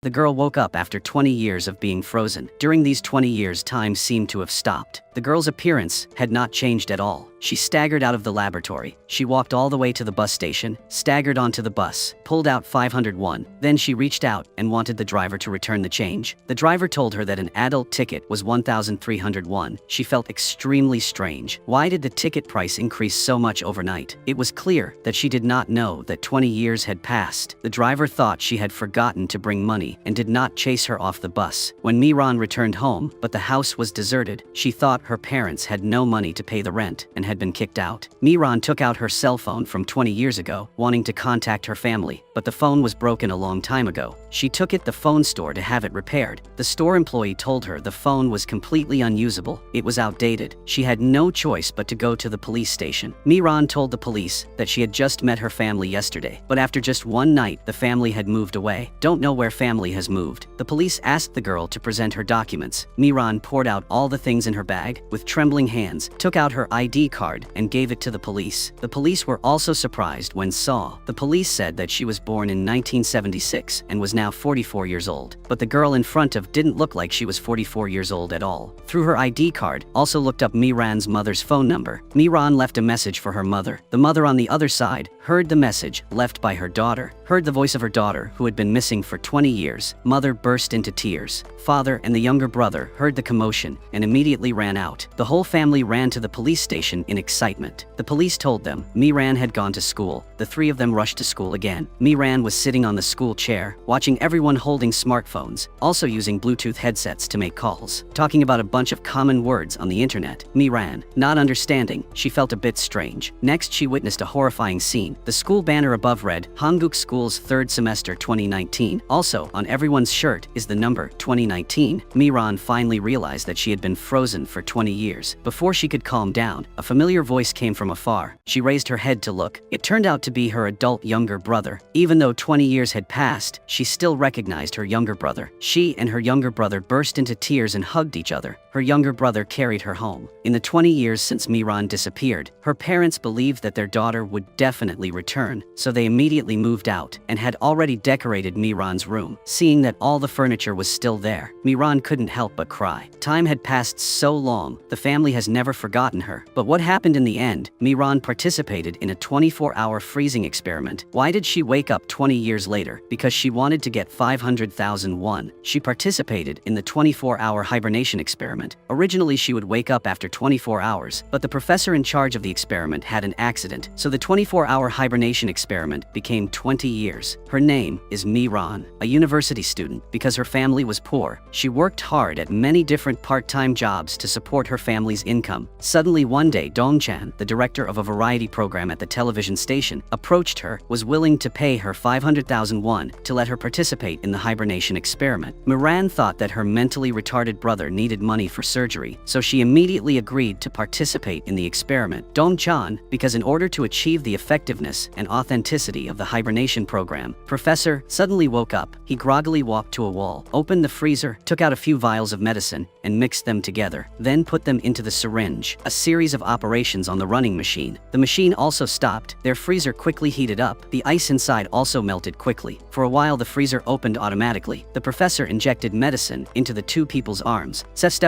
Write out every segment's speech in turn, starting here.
The girl woke up after 20 years of being frozen. During these 20 years, time seemed to have stopped. The girl's appearance had not changed at all. She staggered out of the laboratory. She walked all the way to the bus station, staggered onto the bus, pulled out 501. Then she reached out and wanted the driver to return the change. The driver told her that an adult ticket was 1,301. She felt extremely strange. Why did the ticket price increase so much overnight? It was clear that she did not know that 20 years had passed. The driver thought she had forgotten to bring money and did not chase her off the bus. When Miran returned home, but the house was deserted, she thought her parents had no money to pay the rent and had been kicked out. Miran took out her cell phone from 20 years ago, wanting to contact her family, but the phone was broken a long time ago. She took it to the phone store to have it repaired. The store employee told her the phone was completely unusable. It was outdated. She had no choice but to go to the police station. Miran told the police that she had just met her family yesterday, but after just one night, the family had moved away. Don't know where family has moved. The police asked the girl to present her documents. Miran poured out all the things in her bag, with trembling hands, took out her ID card, and gave it to the police. The police were also surprised when saw. The police said that she was born in 1976 and was now 44 years old, but the girl in front of didn't look like she was 44 years old at all. Through her ID card, also looked up Miran's mother's phone number. Miran left a message for her mother. The mother on the other side heard the message left by her daughter, heard the voice of her daughter who had been missing for 20 years. Mother burst into tears. Father and the younger brother heard the commotion and immediately ran out. The whole family ran to the police station in excitement. The police told them Miran had gone to school. The three of them rushed to school again. Miran was sitting on the school chair, watching everyone holding smartphones, also using Bluetooth headsets to make calls, talking about a bunch of common words on the internet. Miran, not understanding, she felt a bit strange. Next, she witnessed a horrifying scene. The school banner above read, Hanguk School's 3rd semester 2019. Also, on everyone's shirt is the number 2019. Miran finally realized that she had been frozen for 20 years. Before she could calm down, a familiar voice came from afar. She raised her head to look. It turned out to be her adult younger brother. Even though 20 years had passed, she still recognized her younger brother. She and her younger brother burst into tears and hugged each other. Her younger brother carried her home. In the 20 years since Miran disappeared, her parents believed that their daughter would definitely return, so they immediately moved out and had already decorated Miran's room. Seeing that all the furniture was still there, Miran couldn't help but cry. Time had passed so long, the family has never forgotten her. But what happened in the end? Miran participated in a 24-hour freezing experiment. Why did she wake up 20 years later? Because she wanted to get 500,000 won. She participated in the 24-hour hibernation experiment. Originally, she would wake up after 24 hours, but the professor in charge of the experiment had an accident, so the 24-hour hibernation experiment became 20 years. Her name is Miran, a university student. Because her family was poor, she worked hard at many different part-time jobs to support her family's income. Suddenly one day, Dongchan, the director of a variety program at the television station, approached her, was willing to pay her 500,000 won to let her participate in the hibernation experiment. Miran thought that her mentally retarded brother needed money for surgery, so she immediately agreed to participate in the experiment. Dongchan, because in order to achieve the effectiveness and authenticity of the hibernation program, Professor suddenly woke up. He groggily walked to a wall, opened the freezer, took out a few vials of medicine, and mixed them together, then put them into the syringe. A series of operations on the running machine. The machine also stopped. Their freezer quickly heated up. The ice inside also melted quickly. For a while, the freezer opened automatically. The professor injected medicine into the two people's arms.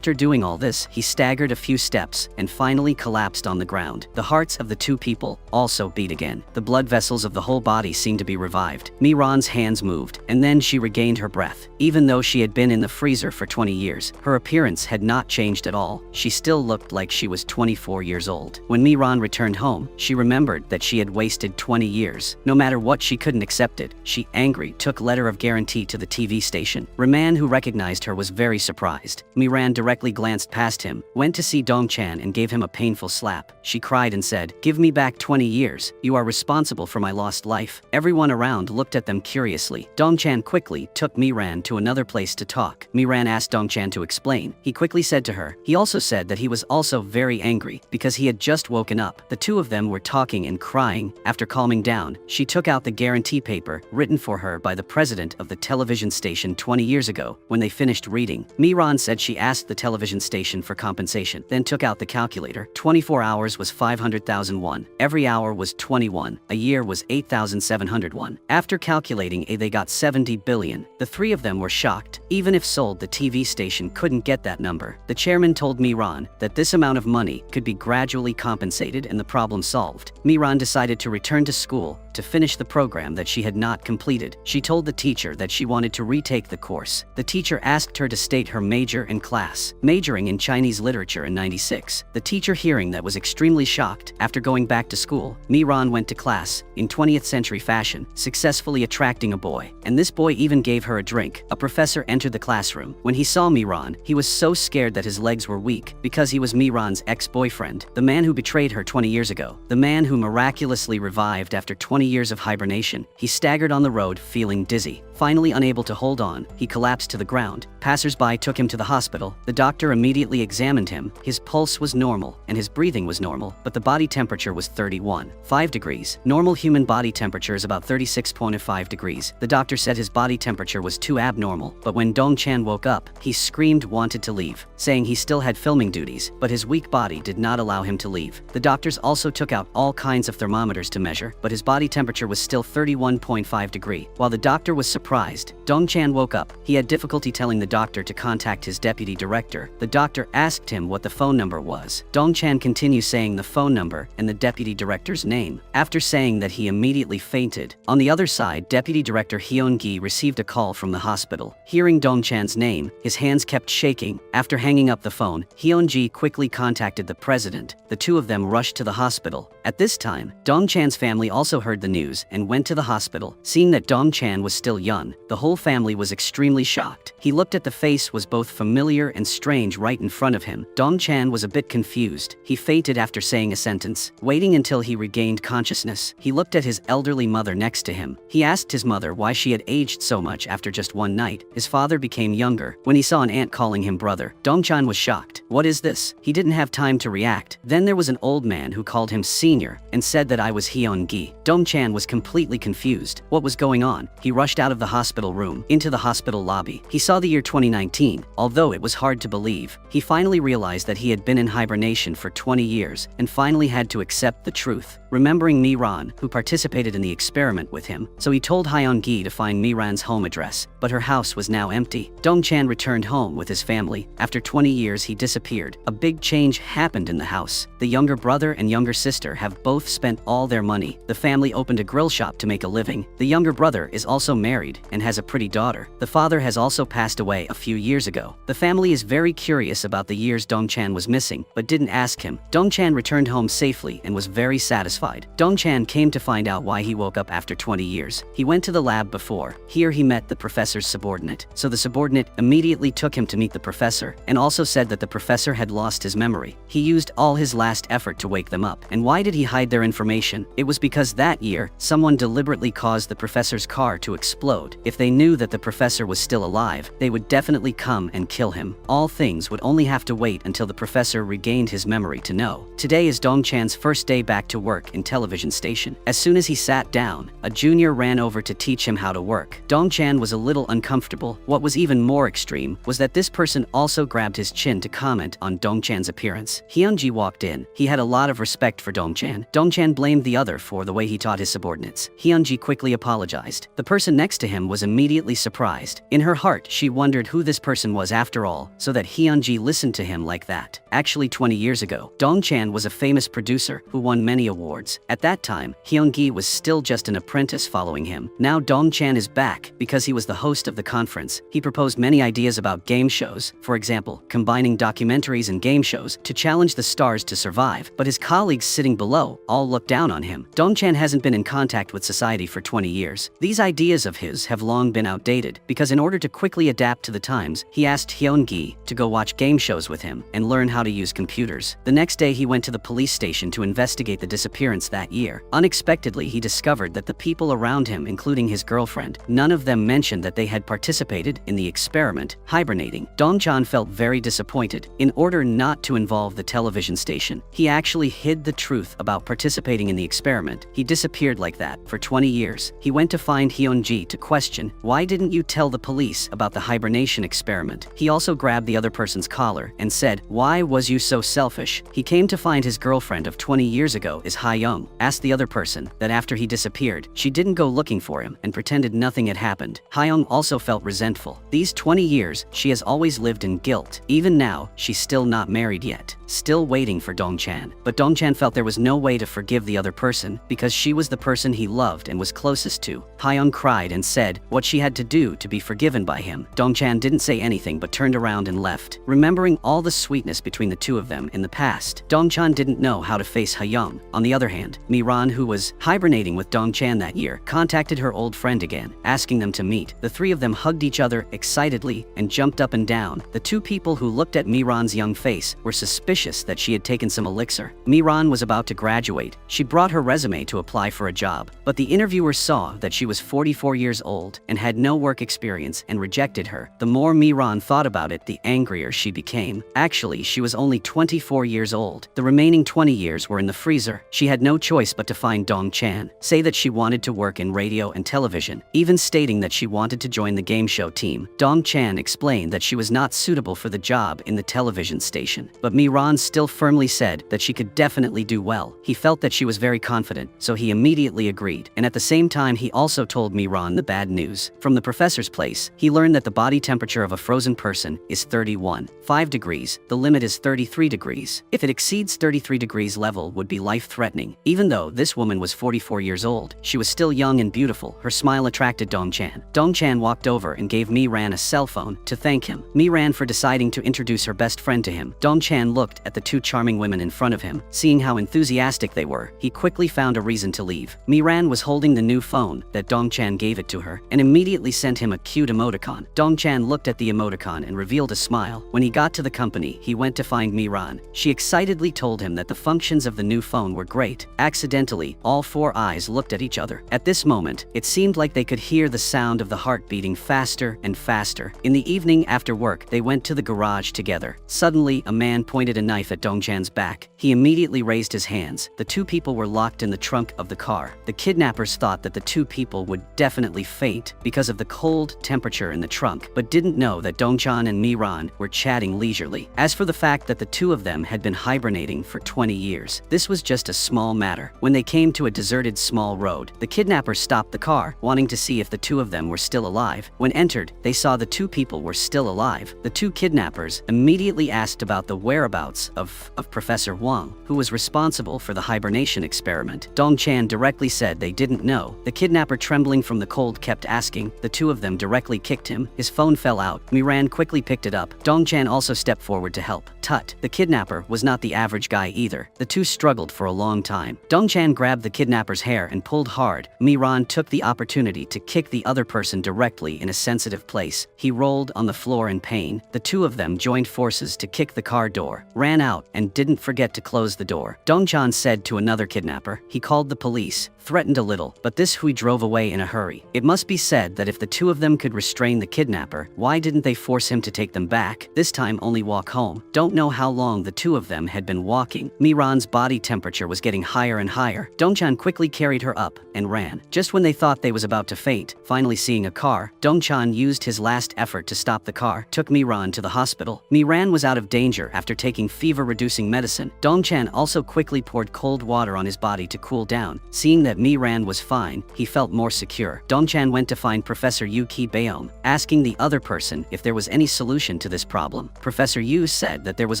After doing all this, he staggered a few steps and finally collapsed on the ground. The hearts of the two people also beat again. The blood vessels of the whole body seemed to be revived. Miran's hands moved, and then she regained her breath. Even though she had been in the freezer for 20 years, her appearance had not changed at all. She still looked like she was 24 years old. When Miran returned home, she remembered that she had wasted 20 years. No matter what, she couldn't accept it. She, angry, took letter of guarantee to the TV station. Raman, who recognized her, was very surprised. Miran directly glanced past him, went to see Dongchan and gave him a painful slap. She cried and said, "Give me back 20 years. You are responsible for my lost life." Everyone around looked at them curiously. Dongchan quickly took Miran to another place to talk. Miran asked Dongchan to explain. He quickly said to her. He also said that he was also very angry because he had just woken up. The two of them were talking and crying. After calming down, she took out the guarantee paper written for her by the president president of the television station 20 years ago. When they finished reading, Mi-ran said she asked the television station for compensation, then took out the calculator. 24 hours was 500,000 won. Every hour was 21. A year was 8,700 won. After calculating they got 70 billion. The three of them were shocked. Even if sold, the TV station couldn't get that number. The chairman told Mi-ran that this amount of money could be gradually compensated and the problem solved. Mi-ran decided to return to school to finish the program that she had not completed. She told the teacher that she wanted to retake the course. The teacher asked her to state her major and class. Majoring in Chinese literature in '96. The teacher, hearing that, was extremely shocked. After going back to school, Mi-ran went to class in 20th century fashion, successfully attracting a boy. And this boy even gave her a drink. A professor entered the classroom. When he saw Mi-ran, he was so scared that his legs were weak because he was Mi-ran's ex-boyfriend, the man who betrayed her 20 years ago, the man who miraculously revived after 20 years of hibernation. He staggered on the road, feeling dizzy. Finally unable to hold on, he collapsed to the ground. Passers-by took him to the hospital. The doctor immediately examined him. His pulse was normal, and his breathing was normal, but the body temperature was 31.5 degrees. Normal human body temperature is about 36.5 degrees. The doctor said his body temperature was too abnormal, but when Dong-chan woke up, he screamed, wanted to leave, saying he still had filming duties, but his weak body did not allow him to leave. The doctors also took out all kinds of thermometers to measure, but his body temperature was still 31.5 degrees. While the doctor was surprised, Dong-chan woke up. He had difficulty telling the doctor to contact his deputy director. The doctor asked him what the phone number was. Dong-chan continued saying the phone number and the deputy director's name. After saying that, he immediately fainted. On the other side, Deputy Director Hyun-gi received a call from the hospital. Hearing Dong-chan's name, his hands kept shaking. After hanging up the phone, Hyun-gi quickly contacted the president. The two of them rushed to the hospital. At this time, Dong-chan's family also heard the news and went to the hospital. Seeing that Dong-chan was still young, the whole family was extremely shocked. He looked at the face was both familiar and strange right in front of him. Dong-chan was a bit confused. He fainted after saying a sentence. Waiting until he regained consciousness, he looked at his elderly mother next to him. He asked his mother why she had aged so much after just one night. His father became younger. When he saw an aunt calling him brother, Dong-chan was shocked. What is this? He didn't have time to react. Then there was an old man who called him senior and said that I was Hyun-gi. Dong-chan was completely confused. What was going on? He rushed out of the hospital room into the hospital lobby. He saw the year 2019. Although it was hard to believe, he finally realized that he had been in hibernation for 20 years and finally had to accept the truth. Remembering Mi-ran, who participated in the experiment with him, so he told Hyun-gi to find Mi-ran's home address, but her house was now empty. Dong-chan returned home with his family. After 20 years, he disappeared. A big change happened in the house. The younger brother and younger sister have both spent all their money. The family opened a grill shop to make a living. The younger brother is also married and has a pretty daughter. The father has also passed away a few years ago. The family is very curious about the years Dong-chan was missing, but didn't ask him. Dong-chan returned home safely and was very satisfied. Dong-chan came to find out why he woke up after 20 years. He went to the lab before. Here he met the professor's subordinate. So the subordinate immediately took him to meet the professor and also said that the professor had lost his memory. He used all his last effort to wake them up. And why did he hide their information? It was because that year, someone deliberately caused the professor's car to explode. If they knew that the professor was still alive, they would definitely come and kill him. All things would only have to wait until the professor regained his memory to know. Today is Dong-chan's first day back to work in television station. As soon as he sat down, a junior ran over to teach him how to work. Dong-chan was a little uncomfortable. What was even more extreme was that this person also grabbed his chin to comment on Dong-chan's appearance. Hyun-gi walked in. He had a lot of respect for Dong-chan. Dong-chan blamed the other for the way he taught his subordinates. Hyun-gi quickly apologized. The person next to him was immediately surprised. In her heart, she wondered who this person was after all, so that Hyun-gi listened to him like that. Actually, 20 years ago, Dong-chan was a famous producer who won many awards. At that time, Hyun-gi was still just an apprentice following him. Now Dong-chan is back because he was the host of the conference. He proposed many ideas about game shows, for example, combining documentaries and game shows to challenge the stars to survive, but his colleagues sitting below all looked down on him. Dong-chan hasn't been in contact with society for 20 years. These ideas of his have long been outdated because in order to quickly adapt to the times, he asked Hyun-gi to go watch game shows with him and learn how to use computers. The next day he went to the police station to investigate the disappearance that year. Unexpectedly, he discovered that the people around him, including his girlfriend, none of them mentioned that they had participated in the experiment, hibernating. Dong-chan felt very disappointed. In order not to involve the television station, he actually hid the truth about participating in the experiment. He disappeared like that for 20 years. He went to find Hyun-ji to question, "Why didn't you tell the police about the hibernation experiment?" He also grabbed the other person's collar and said, "Why was you so selfish?" He came to find his girlfriend of 20 years ago is Ha-young. Asked the other person that after he disappeared, she didn't go looking for him and pretended nothing had happened. Ha-young also felt resentful. These 20 years, she has always lived in guilt. Even now, she's still not married yet, still waiting for Dong-chan. But Dong-chan felt there was no way to forgive the other person because she was the person he loved and was closest to. Ha-young cried and said what she had to do to be forgiven by him. Dong-chan didn't say anything but turned around and left, remembering all the sweetness between the two of them in the past. Dong-chan didn't know how to face Ha-young. On the other hand, Mi-ran, who was hibernating with Dong-chan that year, contacted her old friend again, asking them to meet. The three of them hugged each other excitedly and jumped up and down. The two people who looked at Mi-ran's young face were suspicious that she had taken some elixir. Mi-ran was about to graduate. She brought her resume to apply for a job, but the interviewer saw that she was 44 years old and had no work experience and rejected her. The more Mi-ran thought about it, the angrier she became. Actually, she was only 24 years old. The remaining 20 years were in the freezer. She had no choice but to find Dong-chan, say that she wanted to work in radio and television, even stating that she wanted to join the game show team. Dong-chan explained that she was not suitable for the job in the television station, but Mi-ran still firmly said that she could definitely do well. He felt that she was very confident, so he immediately agreed, and at the same time he also told Mi-ran the bad news. From the professor's place, he learned that the body temperature of a frozen person is 31.5 degrees. The limit is 33 degrees. If it exceeds 33 degrees level would be life-threatening. Even though this woman was 44 years old, she was still young and beautiful. Her smile attracted Dong-chan. Dong-chan walked over and gave Mi-ran a cell phone to thank him. Mi-ran for deciding to introduce her best friend to him. Dong-chan looked at the two charming women in front of him. Seeing how enthusiastic they were, he quickly found a reason to leave. Mi-ran was holding the new phone that Dong-chan gave it to her and immediately sent him a cute emoticon. Dong-chan looked at the emoticon and revealed a smile. When he got to the company, he went to find Mi-ran. She excitedly told him that the functions of the new phone were great. Accidentally, all four eyes looked at each other. At this moment, it seemed like they could hear the sound of the heart beating faster and faster. In the evening after work, they went to the garage together. Suddenly, a man pointed a knife at Dong-chan's back. He immediately raised his hands. The two people were locked in the trunk of the car. The kidnappers thought that the two people would definitely faint because of the cold temperature in the trunk, but didn't know that Dong-chan and Mi-ran were chatting leisurely. As for the fact that the two of them had been hibernating for 20 years, this was just a small matter. When they came to a deserted small road, the kidnappers stopped the car, wanting to see if the two of them were still alive. When entered, they saw the two people were still alive. The two kidnappers immediately asked about the whereabouts of Professor Wang, who was responsible for the hibernation experiment. Dong-chan directly said they didn't know. The kidnapper, trembling from the cold, kept asking. The two of them directly kicked him. His phone fell out. Mi-ran quickly picked it up. Dong-chan also stepped forward to help. Tut. The kidnapper was not the average guy either. The two struggled for a long time. Dong-chan grabbed the kidnapper's hair and pulled hard. Mi-ran took the opportunity to kick the other person directly in a sensitive place. He rolled on the floor in pain. The two of them joined forces to kick the car door, ran out, and didn't forget to close the door. Dong-chan said to another kidnapper. He called the police, threatened a little, but this Hui drove away in a hurry. It must be said that if the two of them could restrain the kidnapper, why didn't they force him to take them back? This time only walk home. Don't know how long the two of them had been walking. Mi-ran's body temperature was getting higher and higher. Dong-chan quickly carried her up and ran. Just when they thought they was about to faint, finally seeing a car, Dong-chan used his last effort to stop the car, took Mi-ran to the hospital. Mi-ran was out of danger after taking fever-reducing medicine. Dong-chan also quickly poured cold water on his body to cool down. Seeing that Mi-ran was fine, he felt more secure. Dong-chan went to find Professor Yu Ki-beom, asking the other person if there was any solution to this problem. Professor Yu said that there was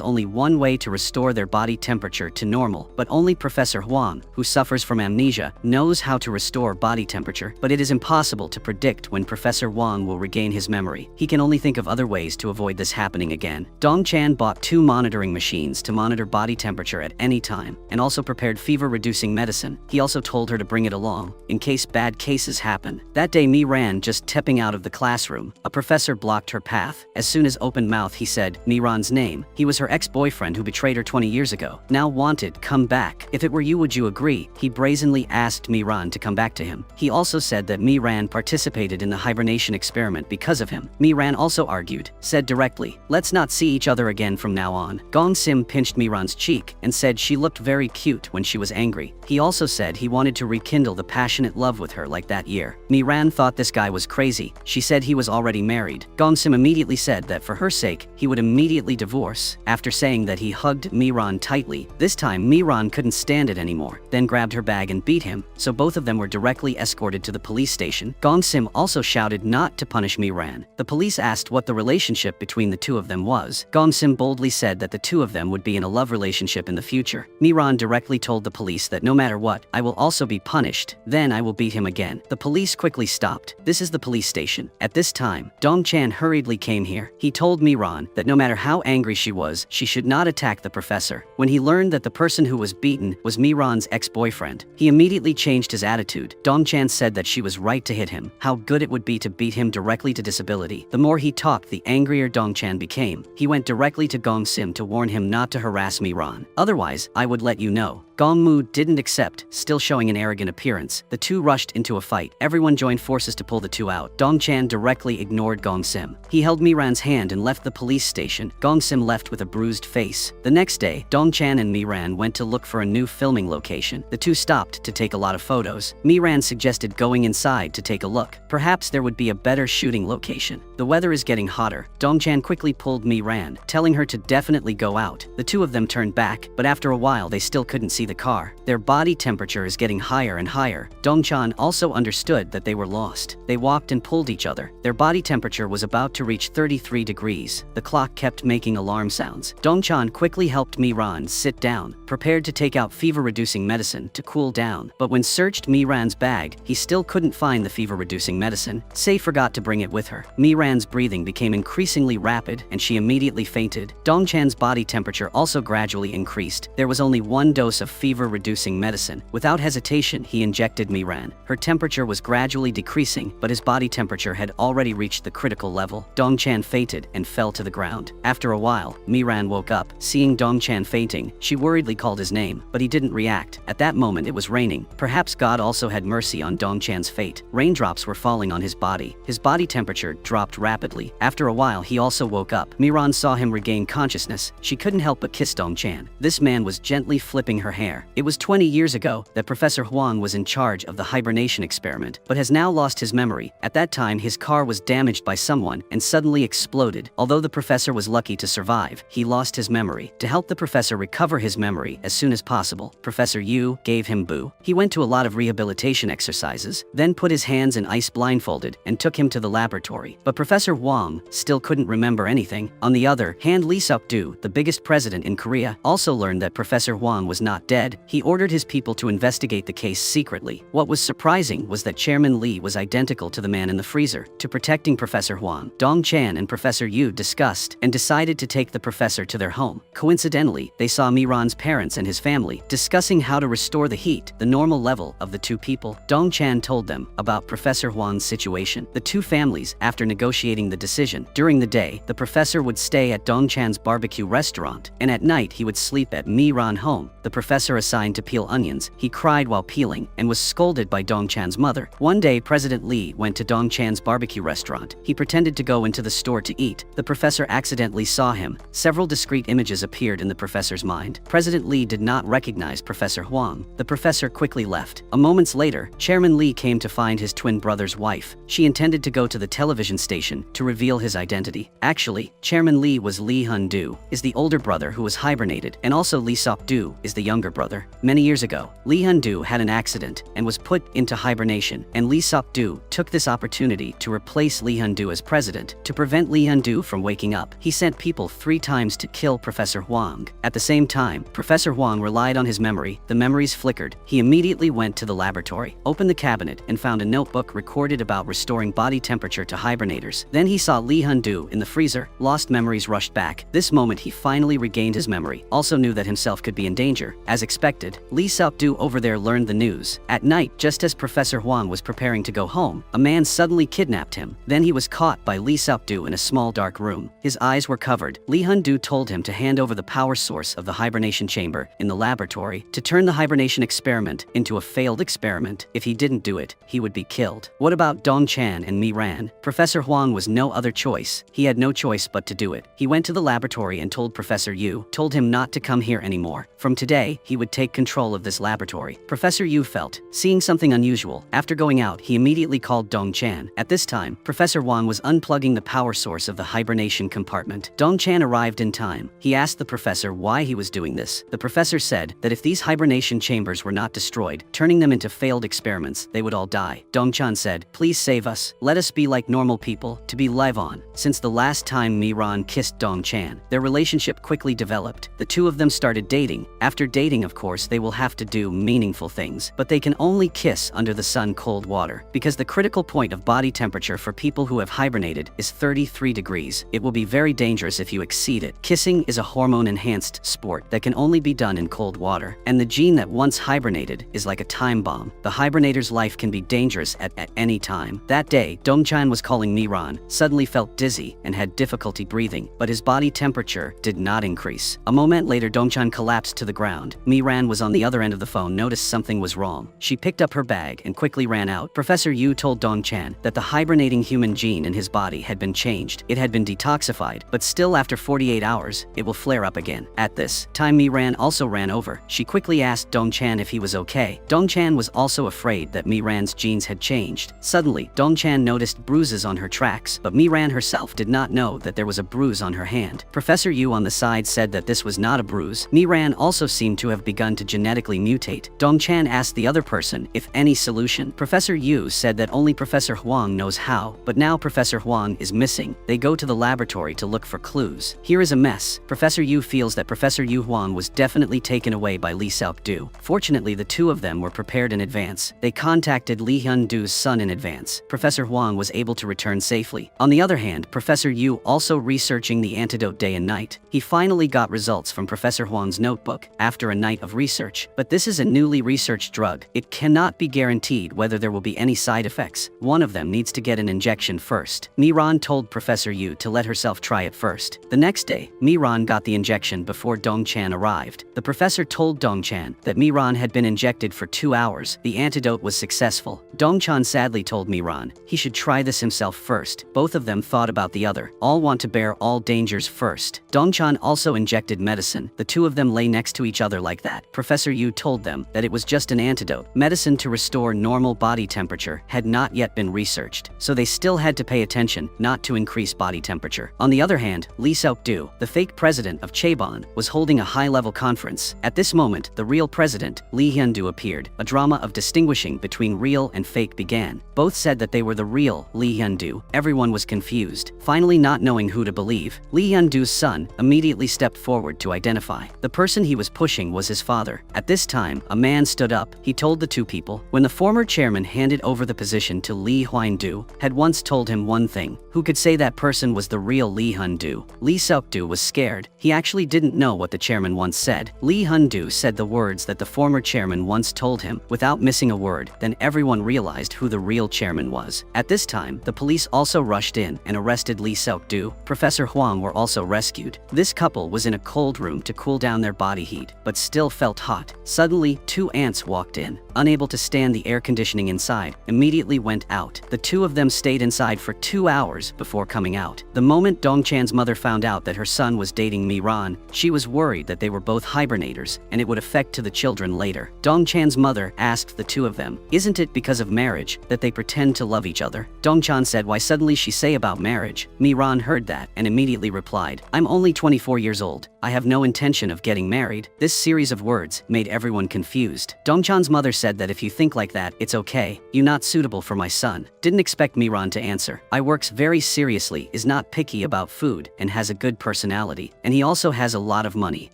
only one way to restore their body temperature to normal, but only Professor Huang, who suffers from amnesia, knows how to restore body temperature, but it is impossible to predict when Professor Huang will regain his memory. He can only think of other ways to avoid this happening again. Dong-chan bought 2 monitoring machines to monitor body temperature at any time, and also prepared fever-reducing medicine. He also told her to bring it along, in case bad cases happen. That day Mi-ran just stepping out of the classroom. A professor blocked her path. As soon as opened mouth he said Mi-ran's name. He was was her ex-boyfriend who betrayed her 20 years ago. Now wanted, come back. If it were you, would you agree? He brazenly asked Miran to come back to him. He also said that Miran participated in the hibernation experiment because of him. Miran also argued, said directly, let's not see each other again from now on. Gong Sim pinched Miran's cheek and said she looked very cute when she was angry. He also said he wanted to rekindle the passionate love with her like that year. Miran thought this guy was crazy. She said he was already married. Gong Sim immediately said that for her sake, he would immediately divorce. After saying that, he hugged Miran tightly. This time, Miran couldn't stand it anymore, then grabbed her bag and beat him, so both of them were directly escorted to the police station. Gong Sim also shouted not to punish Miran. The police asked what the relationship between the two of them was. Gong Sim boldly said that the two of them would be in a love relationship in the future. Miran directly told the police that no matter what, I will also be punished, then I will beat him again. The police quickly stopped. This is the police station. At this time, Dong Chan hurriedly came here. He told Miran that no matter how angry she was, she should not attack the professor. When he learned that the person who was beaten was Miran's ex-boyfriend, he immediately changed his attitude. Dong Chan said that she was right to hit him. How good it would be to beat him directly to disability. The more he talked, the angrier Dong Chan became. He went directly to Gong Sim to warn him not to harass Miran. Otherwise, I would let you know. Gong Mu didn't accept, still showing an arrogant appearance. The two rushed into a fight. Everyone joined forces to pull the two out. Dong Chan directly ignored Gong Sim. He held Miran's hand and left the police station. Gong Sim left with a bruised face. The next day, Dong Chan and Miran went to look for a new filming location. The two stopped to take a lot of photos. Miran suggested going inside to take a look. Perhaps there would be a better shooting location. The weather is getting hotter. Dong Chan quickly pulled Miran, telling her to definitely go out. The two of them turned back, but after a while they still couldn't see the car. Their body temperature is getting higher and higher. Dong Chan also understood that they were lost. They walked and pulled each other. Their body temperature was about to reach 33 degrees. The clock kept making alarm sounds. Dong Chan quickly helped Miran sit down, prepared to take out fever-reducing medicine to cool down. But when searched Miran's bag, he still couldn't find the fever-reducing medicine. Say forgot to bring it with her. Miran's breathing became increasingly rapid and she immediately fainted. Dong Chan's body temperature also gradually increased. There was only one dose of fever-reducing medicine. Without hesitation, he injected Miran. Her temperature was gradually decreasing, but his body temperature had already reached the critical level. Dong Chan fainted and fell to the ground. After a while, Miran woke up. Seeing Dong Chan fainting, she worriedly called his name, but he didn't react. At that moment, it was raining. Perhaps God also had mercy on Dong Chan's fate. Raindrops were falling on his body. His body temperature dropped rapidly. After a while, he also woke up. Miran saw him regain consciousness. She couldn't help but kiss Dong Chan. This man was gently flipping her hair. It was 20 years ago that Professor Huang was in charge of the hibernation experiment, but has now lost his memory. At that time, his car was damaged by someone and suddenly exploded. Although the professor was lucky to survive, he lost his memory. To help the professor recover his memory as soon as possible, Professor Yu gave him Boo. He went to a lot of rehabilitation exercises, then put his hands in ice blindfolded and took him to the laboratory. But Professor Huang still couldn't remember anything. On the other hand, Lee Seok-do, the biggest president in Korea, also learned that Professor Huang was not dead. He ordered his people to investigate the case secretly. What was surprising was that Chairman Lee was identical to the man in the freezer. To protecting Professor Huang, Dong Chan and Professor Yu discussed and decided to take the professor to their home. Coincidentally, they saw Miran's parents and his family discussing how to restore the heat, the normal level of the two people. Dong Chan told them about Professor Huang's situation. The two families, after negotiating the decision, during the day, the professor would stay at Dong Chan's barbecue restaurant, and at night he would sleep at Miran home. The professor assigned to peel onions. He cried while peeling and was scolded by Dong Chan's mother. One day, President Lee went to Dong Chan's barbecue restaurant. He pretended to go into the store to eat. The professor accidentally saw him. Several discrete images appeared in the professor's mind. President Lee did not recognize Professor Huang. The professor quickly left. A moment later, Chairman Lee came to find his twin brother's wife. She intended to go to the television station to reveal his identity. Actually, Chairman Lee was Lee Hun-do, is the older brother who was hibernated, and also Lee Seok-do is the younger brother. Many years ago, Lee Hun-do had an accident and was put into hibernation, and Lee Seok-do took this opportunity to replace Lee Hun-do as president. To prevent Lee Hun-do from waking up, he sent people 3 times to kill Professor Huang. At the same time, Professor Huang relied on his memory. The memories flickered. He immediately went to the laboratory, opened the cabinet, and found a notebook recorded about restoring body temperature to hibernators. hours. Then he saw Lee Hun-do in the freezer. Lost memories rushed back. This moment he finally regained his memory. Also knew that himself could be in danger. As expected, Lee Seok-do over there learned the news. At night, just as Professor Huang was preparing to go home, a man suddenly kidnapped him. Then he was caught by Lee Seok-do in a small dark room. His eyes were covered. Lee Hun-do told him to hand over the power source of the hibernation chamber in the laboratory to turn the hibernation experiment into a failed experiment. If he didn't do it, he would be killed. What about Dong Chan and Mi Ran? Professor Huang was no other choice. He had no choice but to do it. He went to the laboratory and told Professor Yu, told him not to come here anymore. From today, he would take control of this laboratory. Professor Yu felt, seeing something unusual. After going out, he immediately called Dong Chan. At this time, Professor Huang was unplugging the power source of the hibernation compartment. Dong Chan arrived in time. He asked the professor why he was doing this. The professor said that if these hibernation chambers were not destroyed, turning them into failed experiments, they would all die. Dong Chan said, please save us. Let us be like normal people, to be live on. Since the last time Mi Ran kissed Dong Chan, their relationship quickly developed. The two of them started dating. After dating, of course, they will have to do meaningful things, but they can only kiss under the sun cold water, because the critical point of body temperature for people who have hibernated is 33 degrees. It will be very dangerous if you exceed it. Kissing is a hormone-enhanced sport that can only be done in cold water, and the gene that once hibernated is like a time bomb. The hibernator's life can be dangerous at any time. That day, Dong Chan was calling Mi Ran, suddenly felt dizzy and had difficulty breathing, but his body temperature did not increase. A moment later, Dong Chan collapsed to the ground. Mi Ran was on the other end of the phone, noticed something was wrong. She picked up her bag and quickly ran out. Professor Yu told Dong Chan that the hibernating human gene in his body had been changed. It had been detoxified, but still after 48 hours, it will flare up again. At this time, Mi Ran also ran over. She quickly asked Dong Chan if he was okay. Dong Chan was also afraid that Mi Ran's genes had changed. Suddenly, Dong Chan noticed bruises on her tracks, but Mi Ran herself did not know that there was a bruise on her hand. Professor Yu on the side said that this was not a bruise. Mi Ran also seemed to have begun to genetically mutate. Dong Chan asked the other person if any solution. Professor Yu said that only Professor Huang knows how, but now Professor Huang is missing. They go to the laboratory to look for clues. Here is a mess. Professor Yu feels that Professor Yu Huang was definitely taken away by Lee Seok-do. Fortunately, the two of them were prepared in advance. They contacted Lee Hyun-do's son in advance. Professor Huang was able to return safely. On the other hand, Professor Yu also researching the antidote day and night. He finally got results from Professor Huang's notebook after a night of research. But this is a newly researched drug. It cannot be guaranteed whether there will be any side effects. One of them needs to get an injection first. Mi Ran told Professor Yu to let herself try it first. The next day, Mi Ran got the injection before Dong Chan arrived. The professor told Dong Chan that Mi Ran had been injected for 2 hours. The antidote was successful. Dong Chan sadly told Mi Ran he should try this himself first. Both of them thought about the other. All want to bear all dangers first. Dong Chan also injected medicine. The two of them lay next to each other like that. Professor Yu told them that it was just an antidote. Medicine to restore normal body temperature had not yet been researched, so they still had to pay attention not to increase body temperature. On the other hand, Lee Seok-do, the fake president of Chaebon, was holding a high-level conference. At this moment, the real president, Lee Hyun-do, appeared. A drama of distinguishing between real and fake began. Both said that they were the real Lee Hyun-do. Everyone was confused. Finally, not knowing who to believe, Lee Hyun-do's son immediately stepped forward to identify. The person he was pushing was his father. At this time, a man stood up. He told the two people, when the former chairman handed over the position to Lee Hyun-do, had once told him one thing. Who could say that person was the real Lee Hyun-do? Lee Seok-do was scared. He actually didn't know what the chairman once said. Lee Hyun-do said the words that the former chairman once told him without missing a word. Then everyone realized who the real chairman was. At this time, the police also rushed in and arrested Lee Seok-do. Professor Huang were also rescued. This couple was in a cold room to cool down their body heat, but still felt hot. Suddenly, 2 ants walked in. Unable to stand the air conditioning inside, immediately went out. The two of them stayed inside for 2 hours before coming out. The moment Dong Chan's mother found out that her son was dating Mi Ran, she was worried that they were both hibernators and it would affect to the children later. Dong Chan's mother asked the two of them, isn't it because of marriage that they pretend to love each other? Dong Chan said, why suddenly she say about marriage? Mi Ran heard that and immediately replied, I'm only 24 years old. I have no intention of getting married. This series of words made everyone confused. Dong Chan's mother said that if you think like that, it's okay. You're not suitable for my son. Didn't expect Mi Ran to answer. I works very seriously, is not picky about food, and has a good personality. And he also has a lot of money.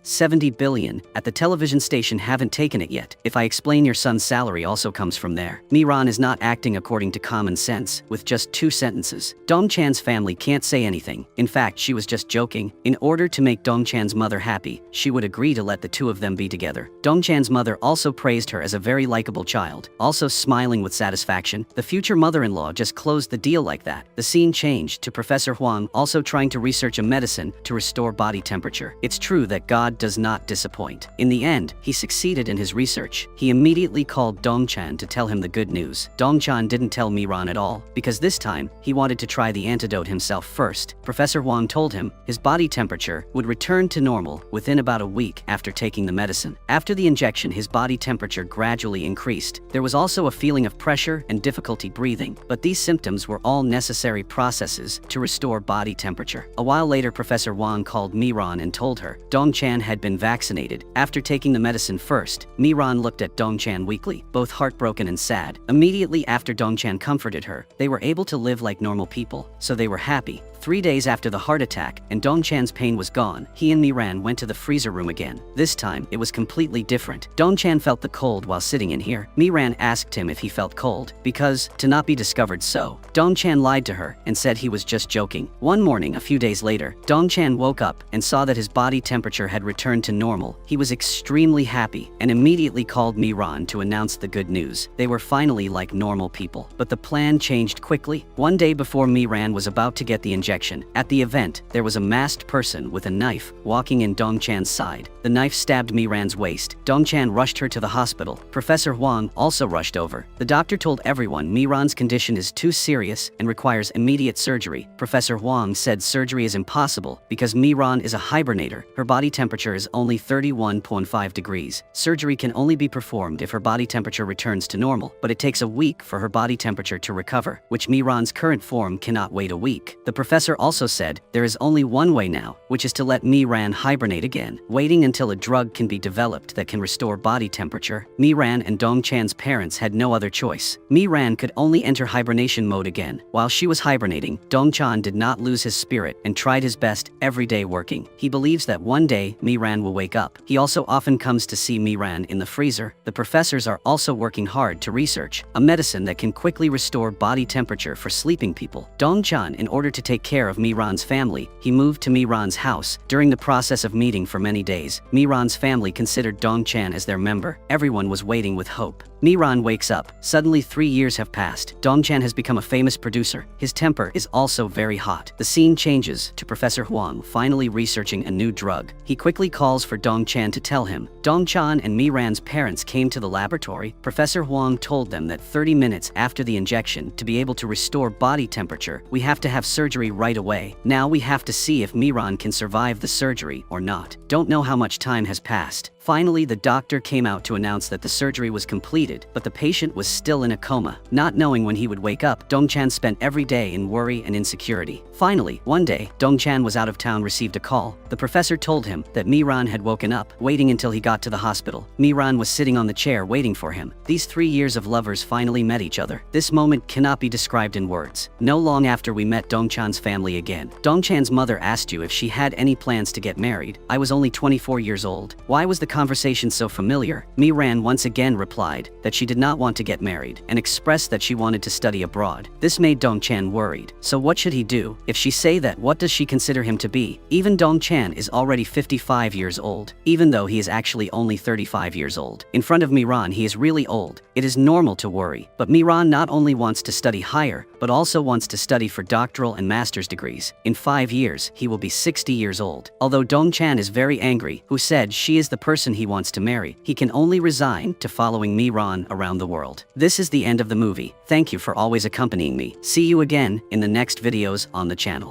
70 billion. At the television station haven't taken it yet. If I explain your son's salary also comes from there. Mi Ran Miran is not acting according to common sense, with just 2 sentences. Dongchan's family can't say anything. In fact, she was just joking. In order to make Dongchan's mother happy, she would agree to let the 2 of them be together. Dongchan's mother also praised her as a very likable child, also smiling with satisfaction. The future mother-in-law just closed the deal like that. The scene changed to Professor Huang also trying to research a medicine to restore body temperature. It's true that God does not disappoint. In the end, he succeeded in his research. He immediately called Dongchan to tell him the good news. Dongchan didn't tell Miran at all, because this time, he wanted to try the antidote himself first. Professor Huang told him his body temperature would return to normal within about a week after taking the medicine. After the injection, his body temperature gradually increased. There was also a feeling of pressure and difficulty breathing, but these symptoms were all necessary processes to restore body temperature. A while later, Professor Huang called Miran and told her Dongchan had been vaccinated. After taking the medicine first, Miran looked at Dongchan weakly, both heartbroken and sad. Immediately after Dongchan comforted her, they were able to live like normal people, so they were happy. 3 days after the heart attack and Dongchan's pain was gone, he and Miran went to the freezer room again. This time, it was completely different. Dongchan felt the cold while sitting in here. Miran asked him if he felt cold, because, to not be discovered so. Dongchan lied to her and said he was just joking. One morning, a few days later, Dongchan woke up and saw that his body temperature had returned to normal. He was extremely happy and immediately called Miran to announce the good news. They were finally like normal people. But the plan changed quickly. One day before Miran was about to get the injection, at the event, there was a masked person with a knife walking in Dongchan's side. The knife stabbed Miran's waist. Dongchan rushed her to the hospital. Professor Huang also rushed over. The doctor told everyone Miran's condition is too serious and requires immediate surgery. Professor Huang said surgery is impossible because Miran is a hibernator. Her body temperature is only 31.5 degrees. Surgery can only be performed if her body temperature returns to normal, but it takes a week for her body temperature to recover, which Miran's current form cannot wait a week. The professor also said there is only one way now, which is to let Miran hibernate again, waiting until a drug can be developed that can restore body temperature. Miran and Dongchan's parents had no other choice. Miran could only enter hibernation mode again. While she was hibernating, Dongchan did not lose his spirit and tried his best every day working. He believes that one day Miran will wake up. He also often comes to see Miran in the freezer. The professors are also working hard to research a medicine that can quickly restore body temperature for sleeping people. Dongchan, in order to take care of Miran's family, he moved to Miran's house. During the process of meeting for many days, Miran's family considered Dongchan as their member. Everyone was waiting with hope. Miran wakes up. Suddenly 3 years have passed. Dongchan has become a famous producer. His temper is also very hot. The scene changes to Professor Huang finally researching a new drug. He quickly calls for Dongchan to tell him. Dongchan and Miran's parents came to the laboratory. Professor Huang told them that 30 minutes after the injection, to be able to restore body temperature, we have to have surgery right away. Now we have to see if Miran can survive the surgery or not. Don't know how much time has passed. Finally, the doctor came out to announce that the surgery was completed, but the patient was still in a coma. Not knowing when he would wake up, Dongchan spent every day in worry and insecurity. Finally, one day, Dongchan was out of town, received a call. The professor told him that Miran had woken up, waiting until he got to the hospital. Miran was sitting on the chair waiting for him. These 3 years of lovers finally met each other. This moment cannot be described in words. No long after we met Dongchan's family again. Dongchan's mother asked you if she had any plans to get married. I was only 24 years old. Why was the conversation so familiar? Miran once again replied that she did not want to get married and expressed that she wanted to study abroad. This made Dongchan worried. So what should he do? If she say that, what does she consider him to be? Even Dongchan is already 55 years old, even though he is actually only 35 years old. In front of Miran, he is really old. It is normal to worry. But Miran not only wants to study higher, but also wants to study for doctoral and master's degrees. In 5 years, he will be 60 years old. Although Dongchan is very angry, who said she is the person he wants to marry, he can only resign to following Miran around the world. This is the end of the movie. Thank you for always accompanying me. See you again in the next videos on the channel.